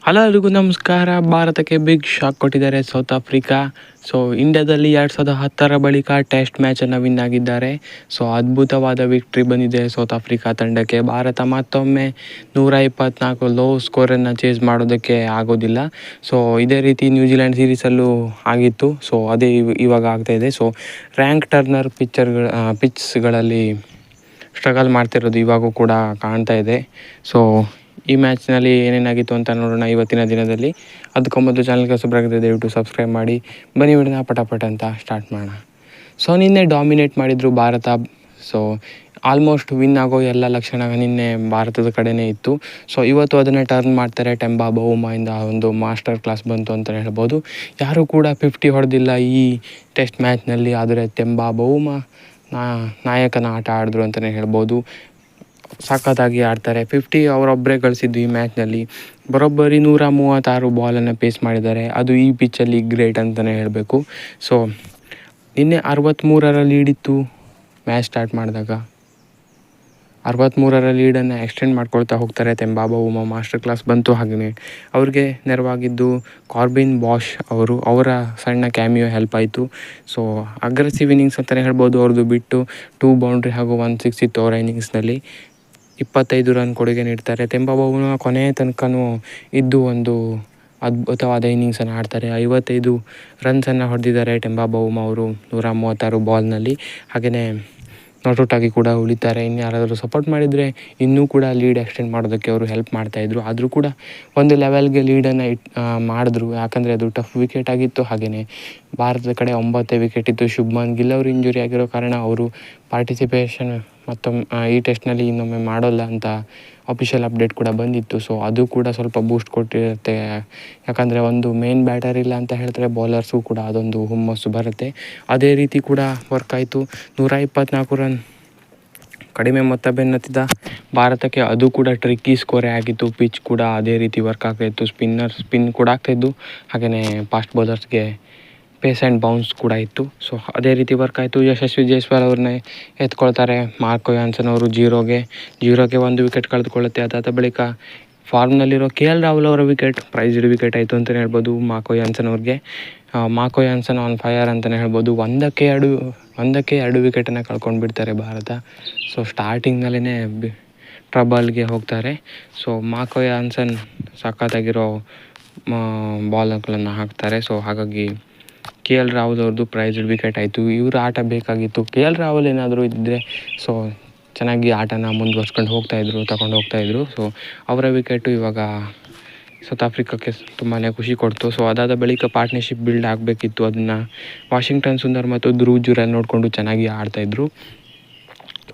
Hello ಎಲ್ರಿಗೂ ನಮಸ್ಕಾರ. ಭಾರತಕ್ಕೆ ಬಿಗ್ ಶಾಕ್ ಕೊಟ್ಟಿದ್ದಾರೆ ಸೌತ್ ಆಫ್ರಿಕಾ. ಸೊ ಇಂಡಿಯಾದಲ್ಲಿ 2010 ಬಳಿಕ ಟೆಸ್ಟ್ ಮ್ಯಾಚನ್ನು ವಿನ್ ಆಗಿದ್ದಾರೆ. ಸೊ ಅದ್ಭುತವಾದ ವಿಕ್ಟ್ರಿ ಬಂದಿದೆ ಸೌತ್ ಆಫ್ರಿಕಾ ತಂಡಕ್ಕೆ. ಭಾರತ ಮತ್ತೊಮ್ಮೆ 124 ಲೋ ಸ್ಕೋರನ್ನು ಚೇಸ್ ಮಾಡೋದಕ್ಕೆ ಆಗೋದಿಲ್ಲ. ಸೊ ಇದೇ ರೀತಿ ನ್ಯೂಜಿಲೆಂಡ್ ಸೀರೀಸಲ್ಲೂ ಆಗಿತ್ತು. ಸೊ ಅದೇ ಇವಾಗ ಆಗ್ತಾಯಿದೆ. ಸೊ ರ್ಯಾಂಕ್ ಟರ್ನರ್ ಪಿಚ್ಗಳಲ್ಲಿ ಸ್ಟ್ರಗಲ್ ಮಾಡ್ತಿರೋದು ಇವಾಗೂ ಕೂಡ ಕಾಣ್ತಾ ಇದೆ. ಸೊ ಈ ಮ್ಯಾಚ್ನಲ್ಲಿ ಏನೇನಾಗಿತ್ತು ಅಂತ ನೋಡೋಣ ಇವತ್ತಿನ ದಿನದಲ್ಲಿ. ಅದಕ್ಕೂ ಮೊದಲು ಚಾನಲ್ಗೆ ಹೊಸಬರಾಗಿದ್ದರೆ ದಯವಿಟ್ಟು ಸಬ್ಸ್ಕ್ರೈಬ್ ಮಾಡಿ. ಬನ್ನಿ ವಿಡಿಯೋನ ಪಟಾಪಟ ಅಂತ ಸ್ಟಾರ್ಟ್ ಮಾಡೋಣ. ಸೊ ನಿನ್ನೆ ಡಾಮಿನೇಟ್ ಮಾಡಿದರು ಭಾರತ. ಸೊ ಆಲ್ಮೋಸ್ಟ್ ವಿನ್ ಆಗೋ ಎಲ್ಲ ಲಕ್ಷಣ ನಿನ್ನೆ ಭಾರತದ ಕಡೆಯೇ ಇತ್ತು. ಸೊ ಇವತ್ತು ಅದನ್ನು ಟರ್ನ್ ಮಾಡ್ತಾರೆ. ಟೆಂಬಾ ಬೌಮಾಯಿಂದ ಒಂದು ಮಾಸ್ಟರ್ ಕ್ಲಾಸ್ ಬಂತು ಅಂತಲೇ ಹೇಳ್ಬೋದು. ಯಾರೂ ಕೂಡ 50 ಹೊಡೆದಿಲ್ಲ ಈ ಟೆಸ್ಟ್ ಮ್ಯಾಚ್ನಲ್ಲಿ. ಆದರೆ ಟೆಂಬಾ ಬೌಮಾ ನಾಯಕನ ಆಟ ಆಡಿದ್ರು ಅಂತಲೇ ಹೇಳ್ಬೋದು. ಸಖತ್ತಾಗಿ ಆಡ್ತಾರೆ. 50 ಅವರೊಬ್ಬರೇ ಗಳಿಸಿದ್ದು ಈ ಮ್ಯಾಚ್ನಲ್ಲಿ. ಬರೋಬ್ಬರಿ 136 ಬಾಲನ್ನು ಪೇಸ್ ಮಾಡಿದ್ದಾರೆ. ಅದು ಈ ಪಿಚ್ಚಲ್ಲಿ ಗ್ರೇಟ್ ಅಂತಲೇ ಹೇಳಬೇಕು. ಸೊ ನಿನ್ನೆ 63ರ ಲೀಡಿತ್ತು ಮ್ಯಾಚ್ ಸ್ಟಾರ್ಟ್ ಮಾಡಿದಾಗ. 63ರ ಲೀಡನ್ನು ಎಕ್ಸ್ಟೆಂಡ್ ಮಾಡ್ಕೊಳ್ತಾ ಹೋಗ್ತಾರೆ. ಟೆಂಬಾ ಬೌಮಾ ಮಾಸ್ಟರ್ ಕ್ಲಾಸ್ ಬಂತು. ಹಾಗೆಯೇ ಅವ್ರಿಗೆ ನೆರವಾಗಿದ್ದು ಕಾರ್ಬಿನ್ ಬಾಷ್ ಅವರ ಸಣ್ಣ ಕ್ಯಾಮಿಯೋ ಹೆಲ್ಪ್ ಆಯಿತು. ಸೊ ಅಗ್ರೆಸಿವ್ ಇನ್ನಿಂಗ್ಸ್ ಅಂತಲೇ ಹೇಳ್ಬೋದು ಅವ್ರದ್ದು. ಬಿಟ್ಟು 2 ಬೌಂಡ್ರಿ ಹಾಗೂ 1 6 ಇತ್ತು ಅವರ ಇನ್ನಿಂಗ್ಸ್ನಲ್ಲಿ. 25 ರನ್ ಕೊಡುಗೆ ನೀಡ್ತಾರೆ. ಟೆಂಬಾ ಬೌಮಾ ಕೊನೆಯ ತನಕನೂ ಇದ್ದು ಒಂದು ಅದ್ಭುತವಾದ ಇನ್ನಿಂಗ್ಸನ್ನು ಆಡ್ತಾರೆ. 55 ರನ್ಸನ್ನು ಹೊಡೆದಿದ್ದಾರೆ ಟೆಂಬಾ ಬೌಮಾ ಅವರು 136 ಬಾಲ್ನಲ್ಲಿ. ಹಾಗೆಯೇ ನಾಟ್ಔಟಾಗಿ ಕೂಡ ಉಳಿತಾರೆ. ಇನ್ನು ಯಾರಾದರೂ ಸಪೋರ್ಟ್ ಮಾಡಿದರೆ ಇನ್ನೂ ಕೂಡ ಲೀಡ್ ಎಕ್ಸ್ಟೆಂಡ್ ಮಾಡೋದಕ್ಕೆ ಅವರು ಹೆಲ್ಪ್ ಮಾಡ್ತಾಯಿದ್ರು. ಆದರೂ ಕೂಡ ಒಂದು ಲೆವೆಲ್ಗೆ ಲೀಡನ್ನು ಮಾಡಿದ್ರು. ಯಾಕಂದರೆ ಅದು ಟಫ್ ವಿಕೆಟ್ ಆಗಿತ್ತು. ಹಾಗೆಯೇ ಭಾರತದ ಕಡೆ 9 ವಿಕೆಟ್ ಇತ್ತು. ಶುಭ್ಮನ್ ಗಿಲ್ ಅವರು ಇಂಜುರಿ ಆಗಿರೋ ಕಾರಣ ಅವರು ಪಾರ್ಟಿಸಿಪೇಷನ್ ಮತ್ತೊಮ್ಮೆ ಈ ಟೆಸ್ಟ್ನಲ್ಲಿ ಇನ್ನೊಮ್ಮೆ ಮಾಡೋಲ್ಲ ಅಂತ ಅಫಿಷಿಯಲ್ ಅಪ್ಡೇಟ್ ಕೂಡ ಬಂದಿತ್ತು. ಸೊ ಅದು ಕೂಡ ಸ್ವಲ್ಪ ಬೂಸ್ಟ್ ಕೊಟ್ಟಿರುತ್ತೆ. ಯಾಕಂದರೆ ಒಂದು ಮೇನ್ ಬ್ಯಾಟರ್ ಇಲ್ಲ ಅಂತ ಹೇಳ್ತಾರೆ, ಬೌಲರ್ಸು ಕೂಡ ಅದೊಂದು ಹುಮ್ಮಸ್ಸು ಬರುತ್ತೆ. ಅದೇ ರೀತಿ ಕೂಡ ವರ್ಕ್ ಆಯಿತು. 124 ರನ್ ಕಡಿಮೆ ಮೊತ್ತ ಬೆನ್ನತ್ತಿದ ಭಾರತಕ್ಕೆ ಅದು ಕೂಡ ಟ್ರಿಕ್ಕಿ ಸ್ಕೋರೇ ಆಗಿತ್ತು. ಪಿಚ್ ಕೂಡ ಅದೇ ರೀತಿ ವರ್ಕ್ ಆಗ್ತಾಯಿತ್ತು. ಸ್ಪಿನ್ ಕೂಡ ಆಗ್ತಾಯಿದ್ದು. ಹಾಗೆಯೇ ಫಾಸ್ಟ್ ಬೌಲರ್ಸ್ಗೆ ಪೇಸ್ ಆ್ಯಂಡ್ ಬೌನ್ಸ್ ಕೂಡ ಇತ್ತು. ಸೊ ಅದೇ ರೀತಿ ವರ್ಕ್ ಆಯಿತು. ಯಶಸ್ವಿ ಜೈಸ್ವಾಲ್ ಅವ್ರನ್ನೇ ಎತ್ಕೊಳ್ತಾರೆ. ಮಾರ್ಕೋ ಯಾನ್ಸನ್ ಅವರು ಜೀರೋಗೆ 1 ವಿಕೆಟ್ ಕಳೆದುಕೊಳ್ಳುತ್ತೆ. ಅದಾದ ಬಳಿಕ ಫಾರ್ಮ್ನಲ್ಲಿರೋ KL ರಾಹುಲ್ ಅವರ ವಿಕೆಟ್ ಪ್ರೈಸ್ಡ್ ವಿಕೆಟ್ ಆಯಿತು ಅಂತಲೇ ಹೇಳ್ಬೋದು ಮಾರ್ಕೋ ಯಾನ್ಸನ್ ಅವ್ರಿಗೆ. ಮಾರ್ಕೋ ಯಾನ್ಸನ್ ಆನ್ ಫೈರ್ ಅಂತಲೇ ಹೇಳ್ಬೋದು. ಒಂದಕ್ಕೆ ಎರಡು ವಿಕೆಟನ್ನು ಕಳ್ಕೊಂಡು ಬಿಡ್ತಾರೆ ಭಾರತ. ಸೊ ಸ್ಟಾರ್ಟಿಂಗ್ನಲ್ಲೇ ಟ್ರಬಲ್ಗೆ ಹೋಗ್ತಾರೆ. ಸೊ ಮಾರ್ಕೋ ಯಾನ್ಸನ್ ಸಖತ್ತಾಗಿರೋ ಬಾಲ್ಗಳನ್ನು ಹಾಕ್ತಾರೆ. ಸೊ ಹಾಗಾಗಿ KL ರಾಹುಲ್ ಅವ್ರದ್ದು ಪ್ರೈಸ್ಡ್ ವಿಕೆಟ್ ಆಯಿತು. ಇವ್ರ ಆಟ ಬೇಕಾಗಿತ್ತು. KL ರಾಹುಲ್ ಏನಾದರೂ ಇದ್ದರೆ ಸೊ ಚೆನ್ನಾಗಿ ಆಟನ ಮುಂದುವರ್ಸ್ಕೊಂಡು ತಗೊಂಡು ಹೋಗ್ತಾಯಿದ್ರು. ಸೊ ಅವರ ವಿಕೆಟು ಇವಾಗ ಸೌತ್ ಆಫ್ರಿಕಾಕ್ಕೆ ತುಂಬಾ ಖುಷಿ ಕೊಡ್ತು. ಸೊ ಅದಾದ ಬಳಿಕ ಪಾರ್ಟ್ನರ್ಶಿಪ್ ಬಿಲ್ಡ್ ಆಗಬೇಕಿತ್ತು. ಅದನ್ನು ವಾಷಿಂಗ್ಟನ್ ಸುಂದರ್ ಮತ್ತು ಧ್ರುವ್ ಜುರೆಲ್ ನೋಡಿಕೊಂಡು ಚೆನ್ನಾಗಿ ಆಡ್ತಾಯಿದ್ರು.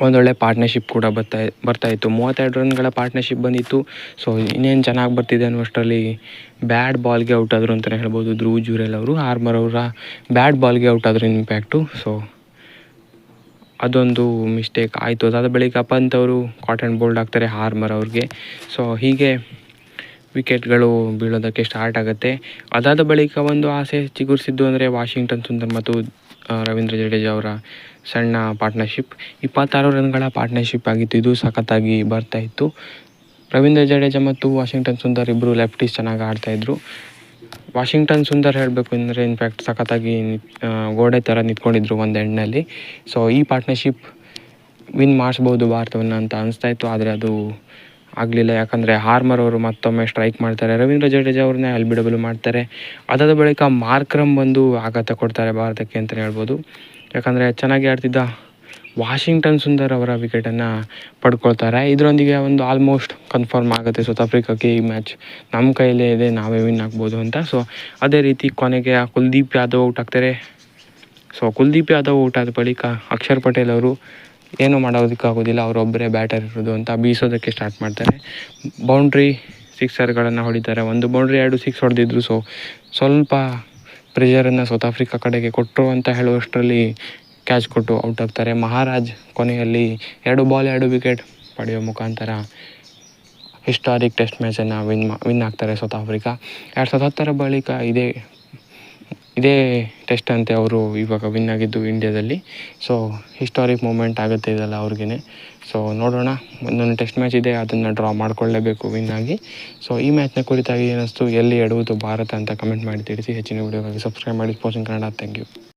ಒಂದೊಳ್ಳೆ ಪಾರ್ಟ್ನರ್ಶಿಪ್ ಕೂಡ ಬರ್ತಾಯಿತ್ತು. 32 ರನ್ಗಳ ಪಾರ್ಟ್ನರ್ಶಿಪ್ ಬಂದಿತ್ತು. ಸೊ ಇನ್ನೇನು ಚೆನ್ನಾಗಿ ಬರ್ತಿದೆ ಅನ್ನುವಷ್ಟರಲ್ಲಿ ಬ್ಯಾಡ್ ಬಾಲ್ಗೆ ಔಟ್ ಆದರು ಅಂತಲೇ ಹೇಳ್ಬೋದು ಧ್ರುವ್ ಜುರೆಲ್ ಅವರು. ಹಾರ್ಮರ್ ಅವರ ಬ್ಯಾಡ್ ಬಾಲ್ಗೆ ಔಟ್ ಆದರು ಇಂಪ್ಯಾಕ್ಟು. ಸೊ ಅದೊಂದು ಮಿಸ್ಟೇಕ್ ಆಯಿತು. ಅದಾದ ಬಳಿಕ ಪಂತ್ ಅವರು ಕಾಟ್ ಆ್ಯಂಡ್ ಬೋಲ್ಡ್ ಆಗ್ತಾರೆ ಹಾರ್ಮರ್ ಅವ್ರಿಗೆ. ಸೊ ಹೀಗೆ ವಿಕೆಟ್ಗಳು ಬೀಳೋದಕ್ಕೆ ಸ್ಟಾರ್ಟ್ ಆಗುತ್ತೆ. ಅದಾದ ಬಳಿಕ ಒಂದು ಆಸೆ ಚಿಗುರಿಸಿದ್ದು ಅಂದರೆ ವಾಷಿಂಗ್ಟನ್ ಸುಂದರ್ ಮತ್ತು ರವೀಂದ್ರ ಜಡೇಜಾ ಅವರ ಸಣ್ಣ ಪಾರ್ಟ್ನರ್ಶಿಪ್. 26 ರನ್ಗಳ ಪಾರ್ಟ್ನರ್ಶಿಪ್ ಆಗಿತ್ತು. ಇದು ಸಖತ್ತಾಗಿ ಬರ್ತಾಯಿತ್ತು. ರವೀಂದ್ರ ಜಡೇಜಾ ಮತ್ತು ವಾಷಿಂಗ್ಟನ್ ಸುಂದರ್ ಇಬ್ಬರು ಲೆಫ್ಟೀಸ್ ಚೆನ್ನಾಗಿ ಆಡ್ತಾಯಿದ್ರು. ವಾಷಿಂಗ್ಟನ್ ಸುಂದರ್ ಹೇಳಬೇಕು ಅಂದರೆ ಇನ್ಫ್ಯಾಕ್ಟ್ ಸಖತ್ತಾಗಿ ಗೋಡೆ ಥರ ನಿಂತ್ಕೊಂಡಿದ್ರು ಒಂದು ಎಂಡ್ನಲ್ಲಿ. ಸೊ ಈ ಪಾರ್ಟ್ನರ್ಶಿಪ್ ವಿನ್ ಮಾಡಿಸ್ಬೋದು ಭಾರತವನ್ನು ಅಂತ ಅನಿಸ್ತಾಯಿತ್ತು. ಆದರೆ ಅದು ಆಗಲಿಲ್ಲ. ಯಾಕಂದರೆ ಹಾರ್ಮರ್ ಅವರು ಮತ್ತೊಮ್ಮೆ ಸ್ಟ್ರೈಕ್ ಮಾಡ್ತಾರೆ. ರವೀಂದ್ರ ಜಡೇಜಾ ಅವ್ರನ್ನೇ ಅಲ್ಬಿಡಬಲ್ ಮಾಡ್ತಾರೆ. ಅದಾದ ಬಳಿಕ ಮಾರ್ಕ್ರಮ್ ಬಂದು ಆಘಾತ ಕೊಡ್ತಾರೆ ಭಾರತಕ್ಕೆ ಅಂತಲೇ ಹೇಳ್ಬೋದು. ಯಾಕಂದರೆ ಚೆನ್ನಾಗಿ ಆಡ್ತಿದ್ದ ವಾಷಿಂಗ್ಟನ್ ಸುಂದರ್ ಅವರ ವಿಕೆಟನ್ನು ಪಡ್ಕೊಳ್ತಾರೆ. ಇದರೊಂದಿಗೆ ಒಂದು ಆಲ್ಮೋಸ್ಟ್ ಕನ್ಫರ್ಮ್ ಆಗುತ್ತೆ ಸೌತ್ ಆಫ್ರಿಕಾಕ್ಕೆ ಈ ಮ್ಯಾಚ್ ನಮ್ಮ ಕೈಯಲ್ಲೇ ಇದೆ, ನಾವೇ ವಿನ್ ಆಗ್ಬೋದು ಅಂತ. ಸೊ ಅದೇ ರೀತಿ ಕೊನೆಗೆ ಕುಲ್ದೀಪ್ ಯಾದವ್ ಔಟ್ ಆಗ್ತಾರೆ. ಸೊ ಕುಲ್ದೀಪ್ ಯಾದವ್ ಔಟ್ ಆದ ಬಳಿಕ ಅಕ್ಷರ್ ಪಟೇಲ್ ಅವರು ಏನೂ ಮಾಡೋದಕ್ಕಾಗೋದಿಲ್ಲ, ಅವರೊಬ್ಬರೇ ಬ್ಯಾಟರ್ ಇರೋದು ಅಂತ ಬೀಸೋದಕ್ಕೆ ಸ್ಟಾರ್ಟ್ ಮಾಡ್ತಾರೆ. ಬೌಂಡ್ರಿ ಸಿಕ್ಸರ್ಗಳನ್ನು ಹೊಡಿತಾರೆ. 1 ಬೌಂಡ್ರಿ 2 ಸಿಕ್ಸ್ ಹೊಡೆದಿದ್ರು. ಸೊ ಸ್ವಲ್ಪ ಪ್ರೆಷರನ್ನು ಸೌತ್ ಆಫ್ರಿಕಾ ಕಡೆಗೆ ಕೊಟ್ಟರು ಅಂತ ಹೇಳುವಷ್ಟರಲ್ಲಿ ಕ್ಯಾಚ್ ಕೊಟ್ಟು ಔಟ್ ಆಗ್ತಾರೆ. ಮಹಾರಾಜ್ ಕೊನೆಯಲ್ಲಿ 2 ಬಾಲ್ 2 ವಿಕೆಟ್ ಪಡೆಯೋ ಮುಖಾಂತರ ಹಿಸ್ಟಾರಿಕ್ ಟೆಸ್ಟ್ ಮ್ಯಾಚನ್ನು ವಿನ್ ಆಗ್ತಾರೆ ಸೌತ್ ಆಫ್ರಿಕಾ. 2010 ಬಳಿಕ ಇದೇ ಇದೇ ಟೆಸ್ಟ್ ಅಂತೆ ಅವರು ಇವಾಗ ವಿನ್ ಆಗಿದ್ದು ಇಂಡಿಯಾದಲ್ಲಿ. ಸೊ ಹಿಸ್ಟಾರಿಕ್ ಮೂಮೆಂಟ್ ಆಗುತ್ತೆ ಇದೆಲ್ಲ ಅವ್ರಿಗೇ. ಸೊ ನೋಡೋಣ, ಒಂದೊಂದು ಟೆಸ್ಟ್ ಮ್ಯಾಚ್ ಇದೆ, ಅದನ್ನು ಡ್ರಾ ಮಾಡ್ಕೊಳ್ಳೇಬೇಕು ವಿನ್ ಆಗಿ. ಸೊ ಈ ಮ್ಯಾಚ್ನ ಕುರಿತಾಗಿ ಏನಿಸ್ತು, ಎಲ್ಲಿ ಎಡುವುದು ಭಾರತ ಅಂತ ಕಮೆಂಟ್ ಮಾಡಿ ತಿಳಿಸಿ. ಹೆಚ್ಚಿನ ವೀಡಿಯೋಗಾಗಿ ಸಬ್ಸ್ಕ್ರೈಬ್ ಮಾಡಿ sports in Kannada. Thank you.